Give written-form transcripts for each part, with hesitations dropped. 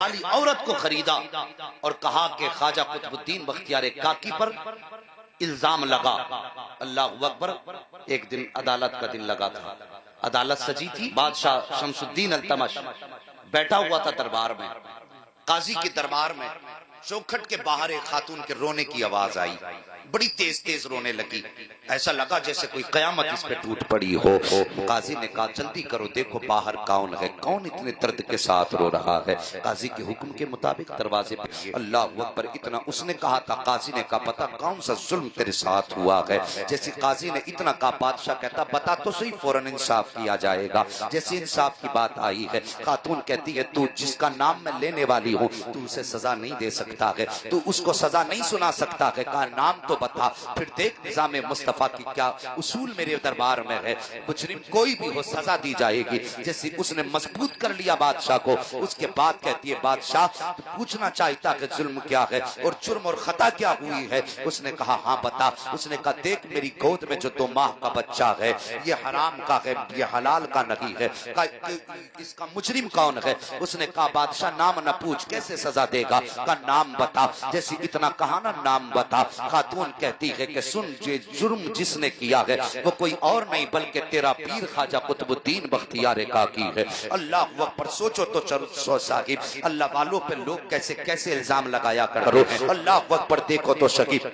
والی عورت کو خریدا اور کہا کہ خواجہ قطب الدین بختیار کاکی پر الزام لگا۔ اللہ اکبر۔ ایک دن عدالت کا دن لگا تھا، عدالت سجی تھی، بادشاہ شمس الدین التمش بیٹھا ہوا تھا دربار میں، قاضی کے دربار میں۔ چوکھٹ کے باہر ایک خاتون کے رونے کی آواز آئی، بڑی تیز تیز رونے لگی، ایسا لگا جیسے کوئی قیامت اس پہ ٹوٹ پڑی ہو۔ قاضی نے کہا جلدی کرو، دیکھو باہر کون ہے، کون اتنے درد کے ساتھ رو رہا ہے۔ قاضی کے حکم کے مطابق دروازے پر اللہ اکبر اتنا اس نے کہا تھا، قاضی نے کہا پتا کون سا ظلم تیرے ساتھ ہوا ہے؟ جیسے قاضی نے اتنا کہا، بادشاہ کہتا بتا تو صحیح، فوراً انصاف کیا جائے گا۔ جیسے انصاف کی بات آئی ہے، خاتون کہتی ہے تو جس کا نام میں لینے والی ہوں تو اسے سزا نہیں دے سکتا ہے، تو اس کو سزا نہیں سنا سکتا ہے۔ کہا نام تو بتا، پھر دیکھ نظام مصطفیٰ کی کیا اصول میرے دربار میں ہے، مجرم کوئی بھی ہو سزا دی جائے گی۔ جیسے اس نے مضبوط کر لیا بادشاہ کو، اس کے بعد کہتی ہے بادشاہ پوچھنا چاہتا کہ ظلم کیا ہے اور جرم اور خطا کیا ہوئی ہے؟ اس نے کہا ہاں بتا۔ اس نے کہا دیکھ میری گود میں جو 2 ماہ کا بچہ ہے، یہ حرام کا ہے، یہ حلال کا نہیں ہے، اس کا مجرم کون ہے؟ اس نے کہا بادشاہ نام نہ پوچھ، کیسے سزا دے گا؟ کہا نام بتا۔ جیسے اتنا کہا نا نام بتا، خاتون کہتی ہے کہ سن، جرم جس نے کیا ہے وہ کوئی اور نہیں بلکہ تیرا پیر خواجہ قطب الدین بختیار کاکی ہے۔ اللہ اکبر۔ سوچو تو چلو صاحب، اللہ والوں پہ لوگ کیسے کیسے الزام لگایا کرو۔ اللہ اکبر۔ دیکھو تو شکیب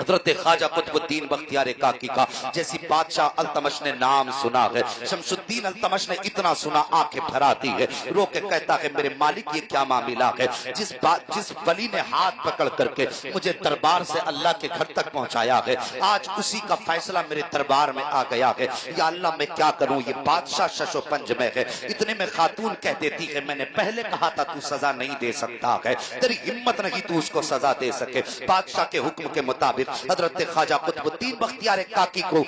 حضرت خواجہ قطب الدین بختیار کاکی کا جیسی بادشاہ التمش نے نام سنا ہے، شمس الدین التمش نے اتنا سنا آنکھیں بھر آتی ہے، رو کے کہتا ہے میرے مالک یہ کیا معاملہ ہے؟ جس ولی نے ہاتھ پکڑ کر کے مجھے دربار سے اللہ کے گھر تک پہنچایا ہے، آج اسی کا فیصلہ میرے دربار میں آ گیا ہے۔ یا اللہ میں کیا کروں، یہ بادشاہ شش و پنج میں ہے۔ اتنے میں خاتون کہہ دیتی ہے میں نے پہلے کہا تھا تو سزا نہیں دے سکتا ہے، تیری ہمت نہیں تو اس کو سزا دے سکے۔ بادشاہ کے حکم کے مطابق حضرت خواجہ قطب الدین بختیار کاکی کو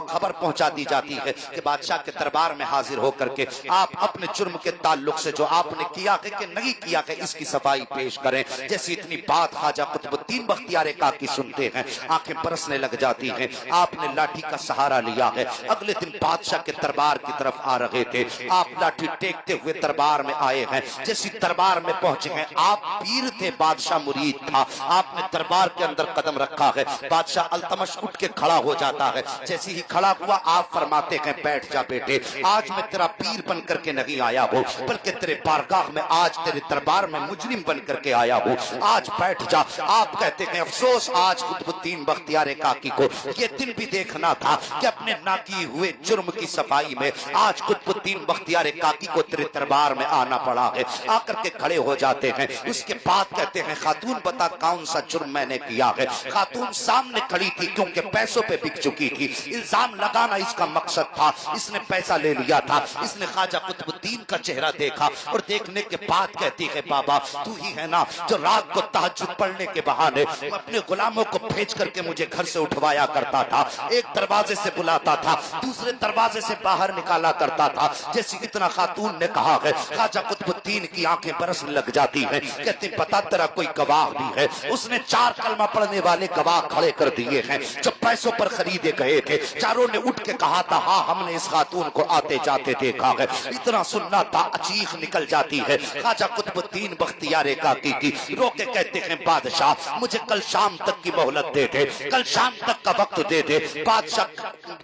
خبر پہنچا دی جاتی ہے کہ بادشاہ کے دربار میں حاضر ہو کر کے آپ اپنے جرم کے تعلق سے جو آپ نے کیا ہے کہ نہیں کیا ہے اس کی صفائی پیش کریں۔ جیسی اتنی بات خواجہ قطب الدین بختیار کاکی سنتے ہیں، آنکھیں برسنے لگ جاتی ہیں۔ آپ نے لاٹھی کا سہارا لیا ہے، اگلے دن بادشاہ کے دربار کی طرف آ رہے تھے، آپ لاٹھی ٹیکتے ہوئے دربار میں آئے ہیں۔ جیسی دربار میں پہنچے ہیں، آپ پیر تھے، بادشاہ مرید تھا، آپ نے دربار کے اندر قدم رکھا ہے، بادشاہ التمش اٹھ کے کھڑا ہو جاتا ہے۔ جیسے ہی کھڑا ہوا آپ فرماتے ہیں بیٹھ جا بیٹے، آج میں تیرا پیر بن کر کے نہیں آیا ہوں بلکہ تیرے بارگاہ میں آج تیرے دربار میں مجرم بن کر کے آیا ہوں، آج بیٹھ جا۔ آپ کہتے ہیں افسوس آج قطب الدین بختیار کاکی کو یہ دن بھی دیکھنا تھا کہ اپنے نہ کیے ہوئے جرم کی صفائی میں آج قطب الدین بختیار کاکی کو تیرے دربار میں آنا پڑا ہے۔ آ کر کے کھڑے ہو جاتے ہیں، اس کے بعد کہتے ہیں خاتون بتا کون سا جرم میں نے کیا ہے؟ خاتون سامنے کھڑی تھی کیونکہ پیسوں پہ بک چکی تھی، الزام لگانا اس کا مقصد تھا، اس نے پیسہ لے لیا تھا۔ اس نے خواجہ قطب الدین کا چہرہ دیکھا اور دیکھنے کے بعد کہتی ہے بابا تو ہی ہے نا جو رات کو تہجد پڑھنے کے بہانے اپنے غلاموں کو بھیج کر کے مجھے گھر سے اٹھوایا کرتا تھا، ایک دروازے سے بلاتا تھا دوسرے دروازے سے باہر نکالا کرتا تھا۔ جیسی اتنا خاتون نے کہا ہے، خواجہ قطب الدین کی آنکھیں برسنے لگ جاتی ہیں، کہتے پتا تیرا کوئی گواہ بھی ہے؟ اس نے 4 کلمہ پڑھنے والے گواہ کھڑے کر دیے ہیں جو پیسوں پر خریدے گئے تھے، چاروں نے اٹھ کے کہا تھا ہاں ہم نے اس خاتون کو آتے جاتے دیکھا ہے۔ اتنا سننا تھا چیخ نکل جاتی ہے خواجہ قطب الدین بختیار کاکی کی، رو کے کہتے ہیں بادشاہ مجھے کل شام تک کی مہلت دے دے، کل شام تک کا وقت دے دے۔ بادشاہ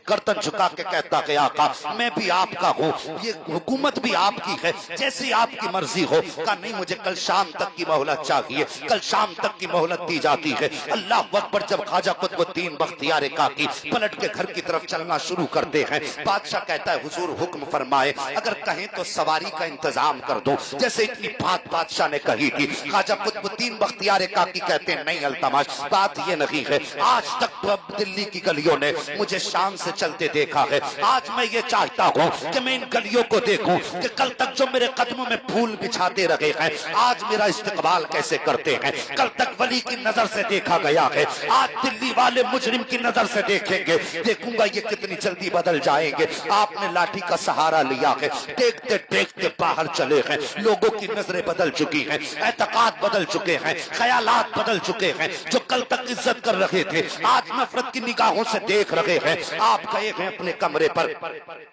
گردن جھکا کے کہتا ہے آقا میں بھی آپ کا ہوں، یہ حکومت بھی آپ کی ہے، جیسے آپ کی مرضی ہو۔ کہا نہیں مجھے کل شام تک کی مہلت چاہیے، کل شام تک کی مہلت دی جاتی ہے۔ اللہ اکبر۔ جب خواجہ قطب الدین بختیار کاکی پلٹ کے گھر کی طرف چلنا شروع کرتے ہیں، بادشاہ کہتا ہے حضور حکم فرمائے، اگر کہیں تو سواری کا انتظام کر دو۔ جیسے اتنی بات بادشاہ نے کہی تھی، خواجہ قطب الدین بختیار کاکی کہتے ہیں نہیں التمش بات یہ نہیں ہے، آج تک دلی کی گلیوں نے مجھے شان سے چلتے دیکھا ہے، آج میں یہ چاہتا ہوں کہ میں ان گلیوں کو دیکھوں کہ کل تک جو میرے قدموں میں پھول بچھاتے رہے ہیں آج میرا استقبال کیسے کرتے ہیں، کل تک ولی کی نظر سے دیکھا گیا ہے آج دلی والے مجرم کی نظر سے دیکھیں گے، دیکھوں گا یہ کتنی جلدی بدل جائیں گے۔ آپ نے لاٹھی کا سہارا لیا ہے، دیکھتے دیکھتے باہر چلے ہیں، لوگوں کی نظریں بدل چکی ہیں، اعتقاد بدل چکے چکے ہیں، خیالات بدل چکے ہیں، جو کل تک عزت کر رہے تھے آج نفرت کی نگاہوں سے دیکھ رہے ہیں۔ آپ گئے ہیں اپنے کمرے پر،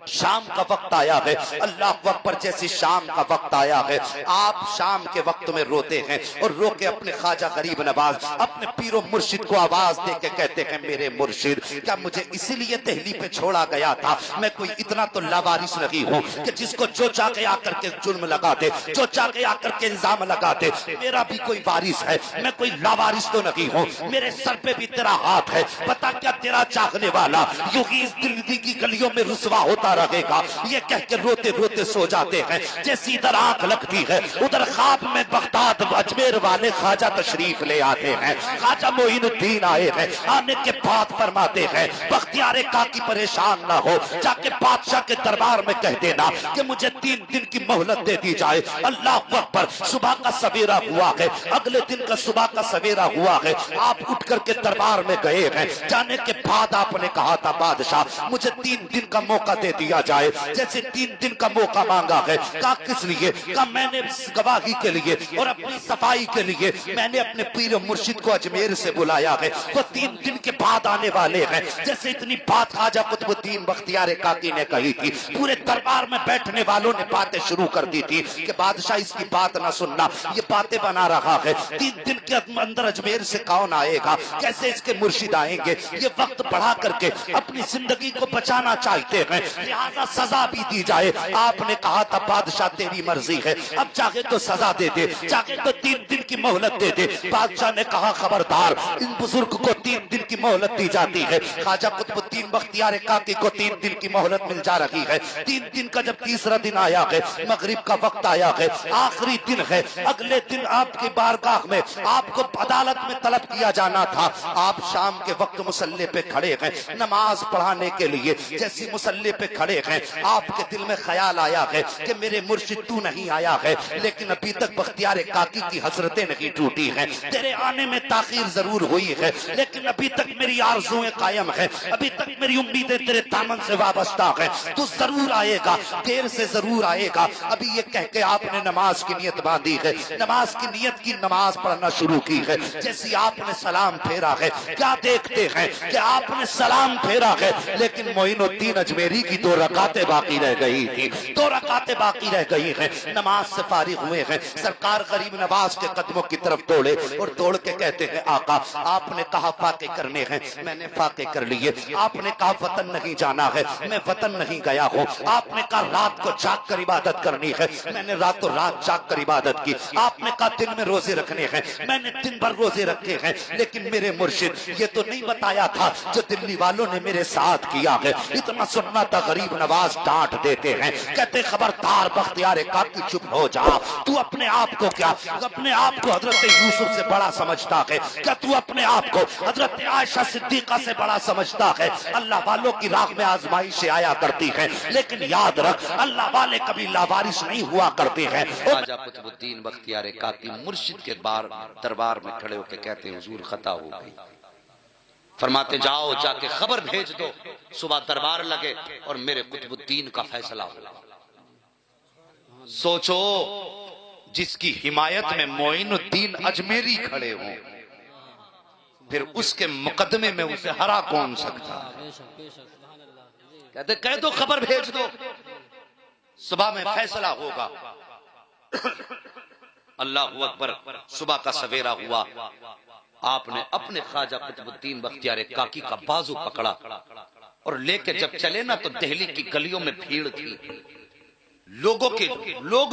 شام کا وقت آیا ہے، اللہ اکبر، جیسی شام کا وقت آیا ہے آپ شام کے وقت میں روتے ہیں اور رو کے اپنے خواجہ غریب نواز اپنے پیر و مرشد کو آواز دے کے کہتے ہیں میرے مرشد، کیا مجھے اسی لیے دہلی پہ چھوڑا گیا تھا؟ میں کوئی اتنا تو لاوارث نہیں ہوں کہ جس کو جو چاہ کے آ کر کے جرم لگا دے، جو چاہ کے آ کر کے الزام لگا دے۔ میرا بھی کوئی وارث ہے، میں کوئی لاوارث تو نہیں ہوں، میرے سر پہ بھی تیرا ہاتھ ہے، بتا کیا تیرا چاہنے والا یوں ہی اس دلی کی گلیوں میں رسوا ہوتا رہے گا؟ یہ کہہ کے روتے روتے سو جاتے ہیں۔ جیسی ادھر آنکھ لگتی ہے ادھر خواب میں بغداد اجمیر والے خواجہ تشریف لے آتے ہیں، خواجہ معین الدین آئے ہیں۔ آنے کے بعد فرماتے ہیں بختیار کاکی پریشان نہ ہو، جا کے بادشاہ کے دربار میں کہہ دینا کہ مجھے 3 دن کی مہلت دے دی جائے۔ اللہ اکبر، صبح کا سویرا ہوا ہے، اگلے دن کا صبح کا سویرا ہوا ہے، آپ اٹھ کر کے دربار میں گئے ہیں۔ جانے کے بعد آپ نے کہا تھا بادشاہ مجھے 3 دن کا موقع دے دیا جائے۔ جیسے 3 دن کا موقع مانگا ہے، کہا کس لیے؟ کہا میں نے گواہی کے لیے اور اپنی صفائی کے لیے میں نے اپنے پیر و مرشد کو اجمیر سے بلایا ہے، وہ 3 دن کے بعد آنے والے ہیں۔ جیسے اتنی بات خواجہ قطب الدین بختیار کاکی نے کہی تھی، پورے دربار میں بیٹھنے والوں نے باتیں شروع کر دی تھی کہ بادشاہ اس کی بات نہ سننا، یہ باتیں بنا رہا ہے، 3 دن کے اندر اجمیر سے کون آئے گا؟ کیسے اس کے مرشد آئیں گے؟ یہ وقت بڑھا کر کے اپنی زندگی کو بچانا چاہتے ہیں، لہذا سزا بھی دی جائے۔ آپ نے کہا تھا بادشاہ تیری مرضی ہے، اب چاہے تو سزا دے دے، چاہے تو 3 دن کی مہلت دے دے۔ بادشاہ نے کہا خبردار، ان بزرگ کو 3 دن کی مہلت دی جاتی ہے۔ خواجہ قطب الدین بختیار کاکی کو 3 دن کی مہلت مل جا رہی ہے۔ 3 دن کا جب تیسرا دن آیا ہے، مغرب کا وقت آیا ہے، آخری دن ہے، اگلے دن آپ کی بارگاہ میں آپ کو عدالت میں طلب کیا جانا تھا۔ آپ شام کے وقت مصلی پہ کھڑے ہیں نماز پڑھانے کے لیے، جیسی مصلی پہ کھڑے ہیں آپ کے دل میں خیال آیا ہے کہ میرے مرشد تو نہیں آیا ہے، لیکن ابھی تک بختیار کاکی کی حسرتیں نہیں ٹوٹی ہیں، تیرے آنے میں تاخیر ضرور ہوئی ہے لیکن ابھی تک میری آرزویں قائم ہیں، ابھی تک میری امیدیں تیرے دامن سے وابستہ ہیں، تو ضرور آئے گا، دیر سے ضرور آئے گا۔ ابھی یہ کہہ کے آپ نے نماز کی نیت باندھی ہے، نماز کی نیت کی نماز پڑھنا شروع کی ہے۔ جیسی آپ نے سلام پھیرا ہے، کیا دیکھتے ہیں کہ آپ نے سلام پھیرا ہے لیکن معین الدین اجمیری کی 2 رکعتیں باقی رہ گئی تھی، 2 رکعتیں باقی رہ گئی ہیں۔ نماز سے فارغ ہوئے ہیں، سرکار غریب نواز کے قدموں کی طرف دوڑے اور دوڑ کے کہتے ہیں آقا آپ نے کہا فاقے کرنے ہیں، میں نے فاقے کر لیے۔ آپ نے کہا وطن نہیں جانا ہے، میں وطن نہیں گیا ہوں۔ آپ نے کہا رات کو جاگ کر عبادت کرنی ہے، میں نے راتوں رات جاگ کر عبادت کی۔ آپ نے کہا دن میں روزے رکھنے ہیں، میں نے دن بھر روزے رکھے ہیں، لیکن میرے مرشد یہ تو نہیں بتایا تھا جو دلی والوں نے میرے ساتھ کیا ہے۔ اتنا سننا تھا غریب نواز ڈانٹ دیتے ہیں، کہتے خبردار بختیار کاکی چپ ہو جا، تو اپنے آپ کو کیا اپنے آپ کو حضرت یوسف سے بڑا سمجھتا ہے؟ کیا تو اپنے آپ کو حضرت عائشہ صدیقہ سے بڑا سمجھتا ہے؟ اللہ والوں کی راہ میں آزمائشیں آیا کرتی ہیں، لیکن یاد رکھ اللہ والے کبھی لاوارث نہیں ہوا کرتے ہیں۔ خواجہ قطب الدین بختیار کاکی مرشد کے دربار میں کھڑے ہو کے کہتے ہیں حضور خطا ہو گئی۔ فرماتے جاؤ جا کے خبر بھیج دو، صبح دربار لگے اور میرے قطب الدین کا فیصلہ ہو۔ سوچو جس کی حمایت میں معین الدین اجمیری کھڑے ہوں، پھر اس کے مقدمے میں اسے ہرا کون سکتا؟ کہتے کہہ دو خبر بھیج دو، صبح میں فیصلہ ہوگا۔ اللہ اکبر، صبح کا سویرا ہوا، آپ نے اپنے خواجہ قطب الدین بختیار کاکی کا بازو پکڑا اور لے کے جب چلے نا تو دہلی کی گلیوں میں بھیڑ تھی، لوگوں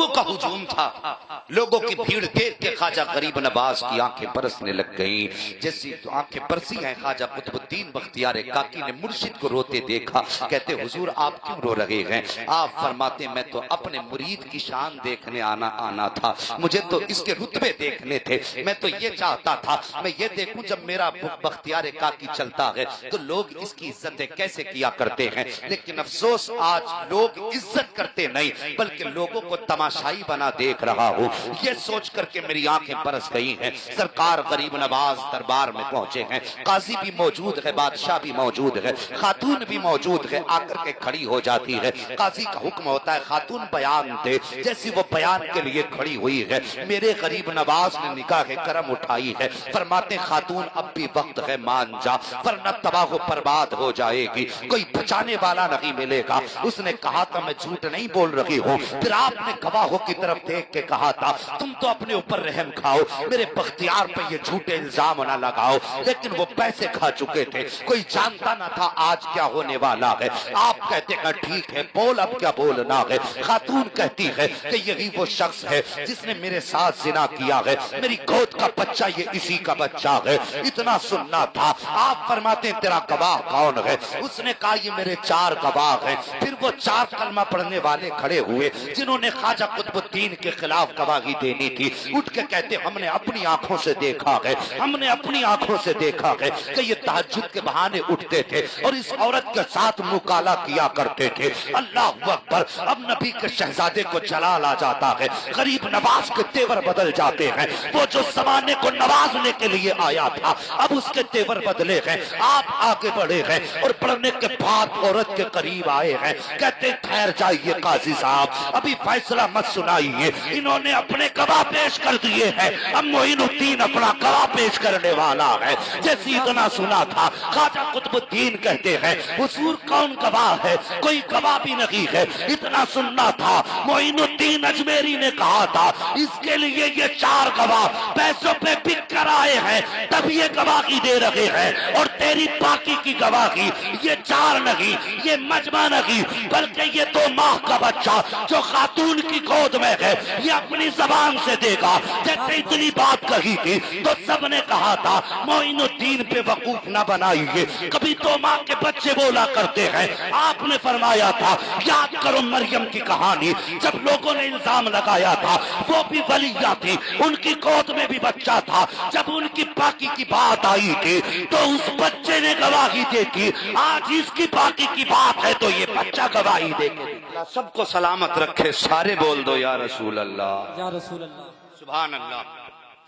کا ہجوم تھا، لوگوں کی بھیڑ دیکھ کے خواجہ غریب نواز کی آنکھیں برسنے لگ گئیں۔ جیسی آنکھیں برسی ہیں خواجہ قطب الدین بختیار کاکی نے مرشد کو روتے دیکھا، کہتے حضور آپ کیوں رو رہے ہیں؟ آپ فرماتے میں تو اپنے مرید کی شان دیکھنے آنا تھا، مجھے تو اس کے رتبے دیکھنے تھے، میں تو یہ چاہتا تھا میں یہ دیکھوں جب میرا بختیار کاکی چلتا ہے تو لوگ اس کی عزتیں کیسے کیا کرتے ہیں، لیکن افسوس آج لوگ عزت کرتے نہیں، بلکہ لوگوں کو تماشائی بنا دیکھ رہا ہوں۔ یہ سوچ کر کے میری آنکھیں برس گئی ہیں۔ سرکار غریب نواز دربار میں پہنچے ہیں، قاضی بھی موجود ہے، بادشاہ بھی موجود ہے، خاتون بھی موجود ہے، آ کر کے کھڑی ہو جاتی ہے۔ قاضی کا حکم ہوتا ہے خاتون بیان دے، جیسی وہ بیان کے لیے کھڑی ہوئی ہے، میرے غریب نواز نے نگاہ کرم اٹھائی ہے، فرماتے خاتون اب بھی وقت ہے، مان جا ورنہ تباہ و برباد ہو جائے گی، کوئی بچانے والا نہیں ملے گا۔ اس نے کہا تھا میں جھوٹ نہیں بول رہی ہوں۔ پھر آپ نے گواہوں کی طرف دیکھ کے کہا تھا تم تو اپنے اوپر رحم کھاؤ، میرے بختیار پہ یہ جھوٹے الزام نہ لگاؤ، لیکن وہ پیسے کھا چکے تھے، کوئی جانتا نہ تھا آج کیا ہونے والا ہے۔ آپ کہتے ہیں ٹھیک ہے بول، اب کیا بولنا ہے۔ خاتون کہتی ہے کہ یہی وہ شخص ہے جس نے میرے ساتھ زنا کیا ہے، میری گود کا بچہ یہ اسی کا بچہ ہے، اتنا سننا تھا۔ آپ فرماتے ہیں تیرا گواہ کون ہے؟ اس نے کہا یہ میرے 4 گواہ ہیں۔ پھر وہ 4 کلمہ پڑھنے والے کھڑے ہوئے جنہوں نے خواجہ قطب الدین کے خلاف گواہی دینی تھی، اٹھ کے کہتے ہم نے اپنی آنکھوں سے دیکھا ہے، ہم نے اپنی آنکھوں سے دیکھا ہے کہ یہ تہجد کے بہانے اٹھتے تھے اور اس عورت کے ساتھ مکالہ کیا کرتے تھے۔ اللہ اکبر! اب نبی کے شہزادے کو جلال آ جاتا ہے، غریب نواز کے تیور بدل جاتے ہیں۔ وہ جو زمانے کو نوازنے کے لیے آیا تھا اب اس کے تیور بدلے ہیں۔ آپ آگے بڑھے ہیں اور بڑھنے کے بعد عورت کے قریب آئے ہیں، کہتے ٹھہر جائیے قاضی صاحب، ابھی فیصلہ مت سنائیے، انہوں نے اپنے گواہ پیش کر دیے ہیں، اب معین الدین اپنا گواہ پیش کرنے والا ہے۔ جیسی اتنا سنا تھا خواجہ قطب الدین کہتے ہیں حضور کون گواہ ہے؟ کوئی گواہ بھی نہیں ہے۔ اتنا سننا تھا معین الدین اجمیری نے کہا تھا اس کے لیے یہ 4 گواہ پیسوں پہ بک کر آئے ہیں تب یہ گواہی دے رہے ہیں، اور تیری باقی کی گواہی یہ 4 نہیں، یہ مجمع نہیں، بلکہ یہ 2 ماہ کا بچہ جو خاتون کی گود میں ہے یہ اپنی زبان سے دے گا۔ جیسے اتنی بات کہی تھی تو سب نے کہا تھا معین الدین پہ وقوف نہ بنائیے، کبھی 2 ماہ کے بچے بولا کرتے ہیں۔ آپ نے فرمایا تھا یاد کرو مریم کی کہانی، جب لوگوں نے الزام لگایا تھا وہ بھی ولیہ تھی، ان کی گود میں بھی بچہ تھا، جب ان کی باقی کی بات آئی تھی تو اس بچے نے گواہی دے دی۔ آج اس کی باقی کی بات ہے تو یہ بچہ گواہی دے گا۔ اللہ سب کو سلامت رکھے، سارے بول دو یا رسول اللہ، یا رسول اللہ۔ سبحان اللہ۔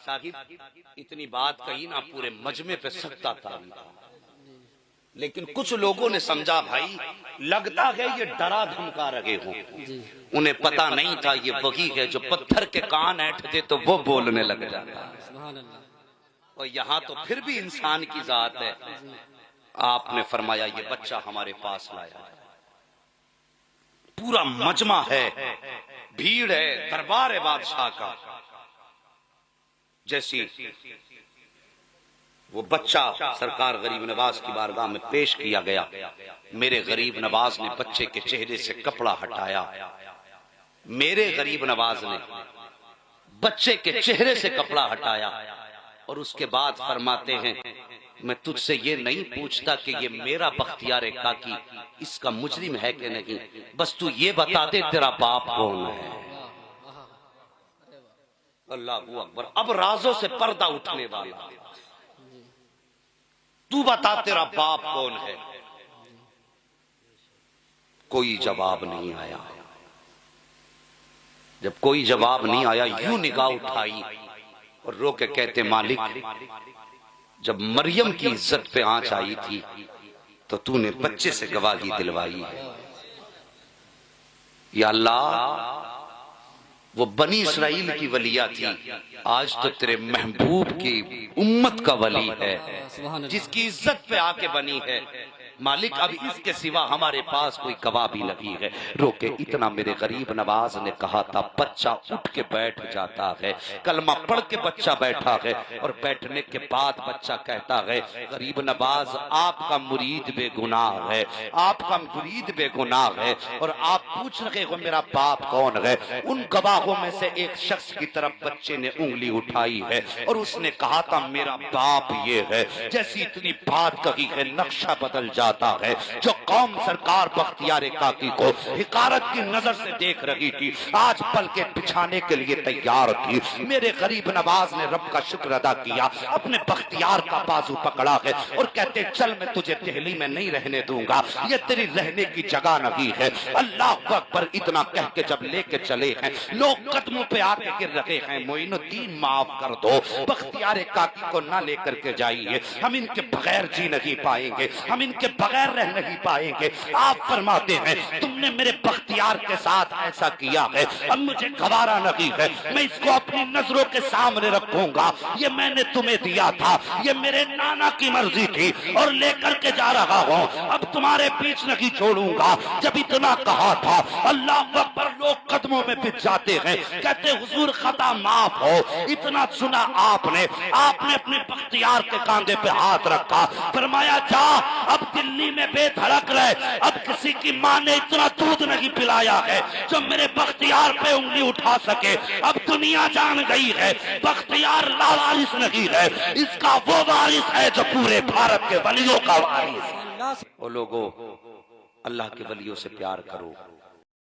صاحب اتنی بات کہی نا پورے مجمع پہ سکتا تھا، لیکن کچھ لوگوں نے سمجھا بھائی لگتا ہے یہ ڈرا دھمکا رہے ہوں، انہیں پتا نہیں تھا یہ وہی ہے جو پتھر کے کان اینٹھتے تو وہ بولنے لگ جاتا۔ سبحان اللہ۔ اور یہاں تو پھر بھی انسان کی ذات ہے۔ آپ نے فرمایا یہ بچہ ہمارے پاس لایا، پورا مجمع ہے، بھیڑ ہے، دربار ہے بادشاہ کا۔ جیسی وہ بچہ سرکار غریب نواز کی بارگاہ میں پیش کیا گیا، میرے غریب نواز نے بچے کے چہرے سے کپڑا ہٹایا، میرے غریب نواز نے بچے کے چہرے سے کپڑا ہٹایا، اور اس کے بعد فرماتے ہیں میں تجھ سے یہ نہیں پوچھتا کہ یہ میرا بختیار کاکی اس کا مجرم ہے کہ نہیں، بس تو یہ بتا دے تیرا باپ کون ہے۔ اللہ اکبر! اب رازوں سے پردہ اٹھنے والا، تو بتا تیرا باپ کون ہے۔ کوئی جواب نہیں آیا۔ جب کوئی جواب نہیں آیا یوں نگاہ اٹھائی اور رو کے کہتے مالک جب مریم کی عزت پہ آنچ آئی تھی تو تو نے بچے سے گواہی دلوائی ہے۔ یا اللہ وہ بنی اسرائیل کی ولیہ تھی، آج تو تیرے محبوب کی امت کا ولی ہے جس کی عزت پہ آ کے بنی ہے۔ مالک اب اس کے سوا ہمارے پاس کوئی گواہ بھی نہیں ہے۔ رو کے اتنا میرے غریب نواز نے کہا تھا بچہ اٹھ کے بیٹھ جاتا ہے، کلمہ پڑھ کے بچہ بیٹھا ہے، اور بیٹھنے کے بعد بچہ کہتا ہے غریب نواز آپ کا مرید بے گناہ ہے، آپ کا مرید بے گناہ ہے، اور آپ پوچھ رہے ہو میرا باپ کون ہے۔ ان گواہوں میں سے ایک شخص کی طرف بچے نے انگلی اٹھائی ہے اور اس نے کہا تھا میرا باپ یہ ہے۔ جیسی اتنی بات کہی ہے نقشہ بدل جا جاتا ہے۔ جو قوم سرکار بختیار کاکی کو حقارت کی نظر سے دیکھ رہی تھی، آج پل کے بچھانے کے لیے تیار تھی۔ میرے غریب نواز نے رب کا شکر ادا کیا، اپنے بختیار کا بازو پکڑا ہے اور کہتے چل میں تجھے دہلی میں نہیں رہنے دوں گا، یہ تیری رہنے کی جگہ نہیں ہے۔ اللہ اکبر اتنا کہہ کے جب لے کے چلے ہیں، لوگ قدموں پہ آ کے گر رہے ہیں، معین الدین معاف کر دو، بختیار کاکی کو نہ لے کر کے جائیے، ہم ان کے بغیر جی نہیں پائیں گے، ہم ان کے بغیر رہ نہیں پائیں گے۔ آپ فرماتے ہیں تم نے میرے بختیار کے ساتھ ایسا کیا ہے، اب مجھے گوارا نہیں ہے، میں اس کو اپنی نظروں کے سامنے رکھوں گا، یہ میں نے تمہیں دیا تھا، یہ میرے نانا کی مرضی تھی اور لے کر کے جا رہا ہوں، اب تمہارے بیچ نہیں چھوڑوں گا۔ جب اتنا کہا تھا، اللہ اکبر، لوگ قدموں میں بچ جاتے ہیں، کہتے حضور خطا معاف ہو۔ اتنا سنا آپ نے اپنے بختیار کے کاندھے پہ ہاتھ رکھا، فرمایا جا اب دلی میں بے دھڑک رہے، اب کسی کی ماں نے اتنا دودھ نہیں پلایا ہے جو میرے بختیار پہ انگلی اٹھا سکے۔ اب دنیا جان گئی ہے بختیار لاوارث نہیں ہے، اس کا وہ وارث ہے جو پورے بھارت کے ولیوں کا وارث ہے۔ او لوگو، اللہ کے ولیوں سے پیار کرو،